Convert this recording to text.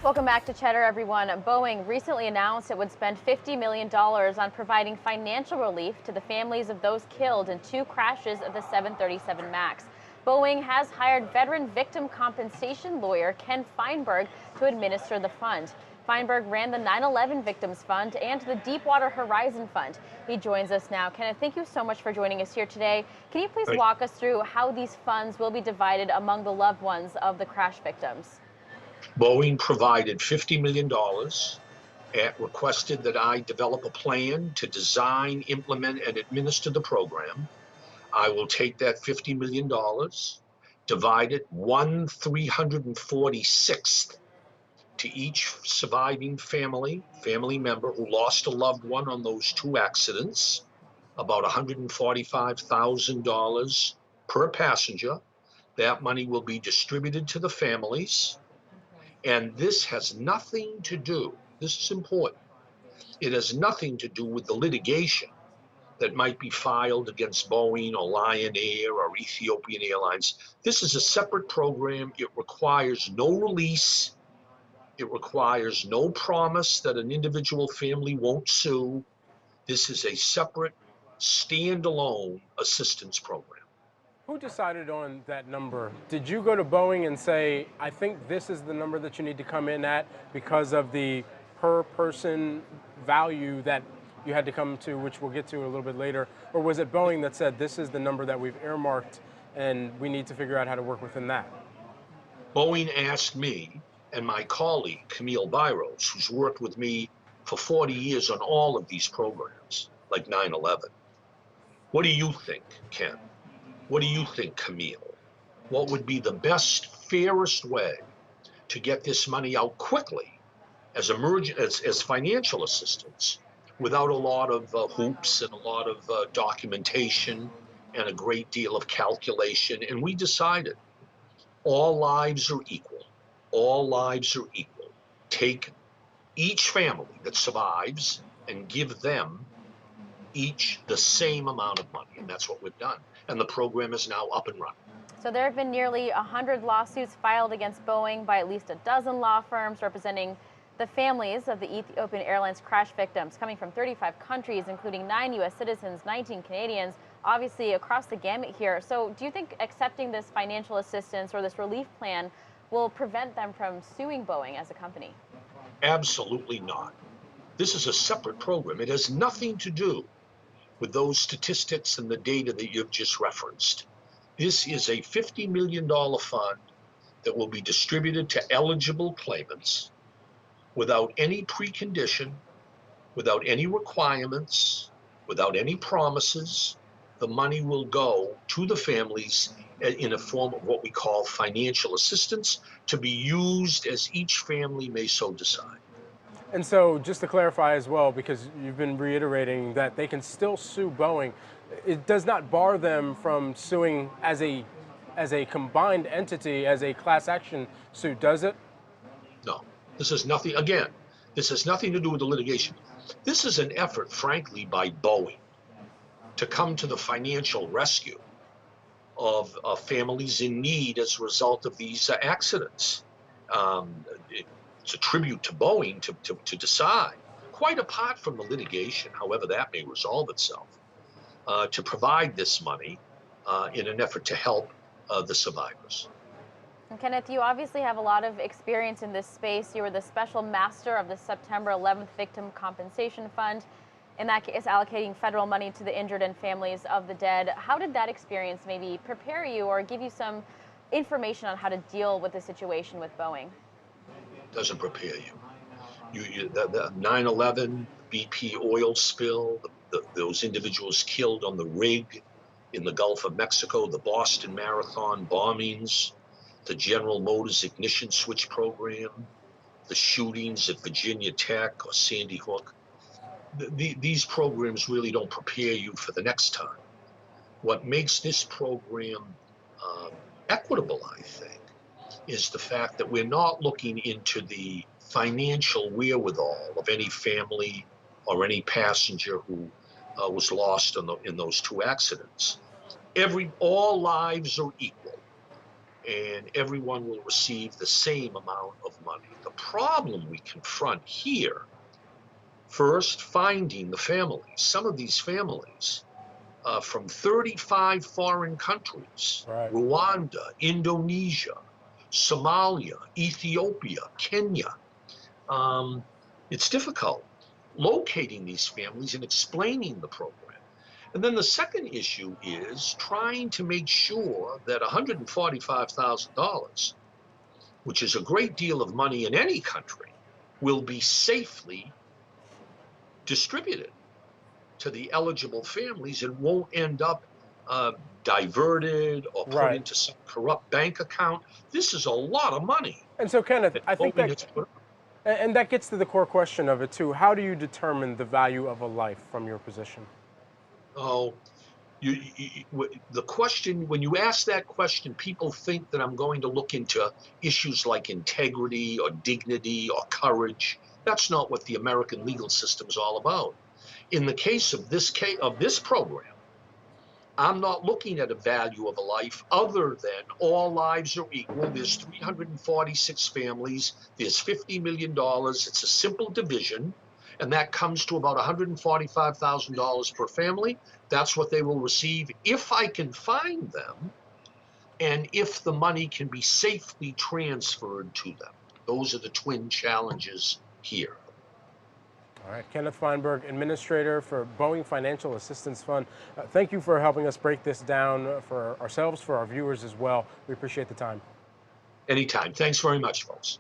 Welcome back to Cheddar, everyone. Boeing recently announced it would spend $50 million on providing financial relief to the families of those killed in two crashes of the 737 MAX. Boeing has hired veteran victim compensation lawyer Ken Feinberg to administer the fund. Feinberg ran the 9/11 Victims Fund and the Deepwater Horizon Fund. He joins us now. Kenneth, thank you so much for joining us here today. Can you please Right. walk us through how these funds will be divided among the loved ones of the crash victims? Boeing provided $50 million and requested that I develop a plan to design, implement, and administer the program. I will take that $50 million, divide it 1/346th to each surviving family member who lost a loved one on those two accidents, about $145,000 per passenger. That money will be distributed to the families. And this has nothing to do, this is important, it has nothing to do with the litigation that might be filed against Boeing or Lion Air or Ethiopian Airlines. This is a separate program. It requires no release. It requires no promise that an individual family won't sue. This is a separate, standalone assistance program. Who decided on that number? Did you go to Boeing and say, I think this is the number that you need to come in at because of the per person value that you had to come to, which we'll get to a little bit later? Or was it Boeing that said, this is the number that we've earmarked and we need to figure out how to work within that? Boeing asked me and my colleague, Camille Byros, who's worked with me for 40 years on all of these programs, like 9/11. What do you think, Ken? What do you think, Camille? What would be the best, fairest way to get this money out quickly as financial assistance without a lot of hoops and a lot of documentation and a great deal of calculation? And we decided all lives are equal. All lives are equal. Take each family that survives and give them each the same amount of money. And that's what we've done. And the program is now up and running. So there have been nearly 100 lawsuits filed against Boeing by at least a dozen law firms representing the families of the Ethiopian Airlines crash victims, coming from 35 countries, including 9 U.S. citizens, 19 Canadians, obviously across the gamut here. So do you think accepting this financial assistance or this relief plan will prevent them from suing Boeing as a company? Absolutely not. This is a separate program. It has nothing to do with those statistics and the data that you've just referenced. This is a $50 million fund that will be distributed to eligible claimants without any precondition, without any requirements, without any promises. The money will go to the families in a form of what we call financial assistance to be used as each family may so decide. And so, just to clarify as well, because you've been reiterating that they can still sue Boeing, it does not bar them from suing as a combined entity, as a class action suit, does it? No, this has nothing, again, this has nothing to do with the litigation. This is an effort, frankly, by Boeing to come to the financial rescue of families in need as a result of these accidents. It's a tribute to Boeing to decide, quite apart from the litigation, however that may resolve itself, to provide this money in an effort to help the survivors. And Kenneth, you obviously have a lot of experience in this space. You were the special master of the September 11th Victim Compensation Fund. In that case, allocating federal money to the injured and families of the dead. How did that experience maybe prepare you or give you some information on how to deal with the situation with Boeing? Doesn't prepare you. The 9/11 BP oil spill, those individuals killed on the rig in the Gulf of Mexico, the Boston Marathon bombings, the General Motors ignition switch program, the shootings at Virginia Tech or Sandy Hook. These programs really don't prepare you for the next time. What makes this program equitable, I think, is the fact that we're not looking into the financial wherewithal of any family or any passenger who was lost in those two accidents. All lives are equal, and everyone will receive the same amount of money. The problem we confront here, first, finding the families. Some of these families from 35 foreign countries, Right. Rwanda, Indonesia, Somalia, Ethiopia, Kenya. It's difficult locating these families and explaining the program. And then the second issue is trying to make sure that $145,000, which is a great deal of money in any country, will be safely distributed to the eligible families and won't end up diverted or put Right. into some corrupt bank account. This is a lot of money And so, Kenneth, that I think Boeing that, has put up. and that gets to the core question of it too. How do you determine the value of a life from your position? Oh, the question, when you ask that question, people think that I'm going to look into issues like integrity or dignity or courage. That's not what the American legal system is all about. In the case of this program, I'm not looking at a value of a life other than all lives are equal. There's 346 families. There's $50 million. It's a simple division. And that comes to about $145,000 per family. That's what they will receive if I can find them and if the money can be safely transferred to them. Those are the twin challenges here. All right, Kenneth Feinberg, Administrator for Boeing Financial Assistance Fund. Thank you for helping us break this down for ourselves, for our viewers as well. We appreciate the time. Anytime. Thanks very much, folks.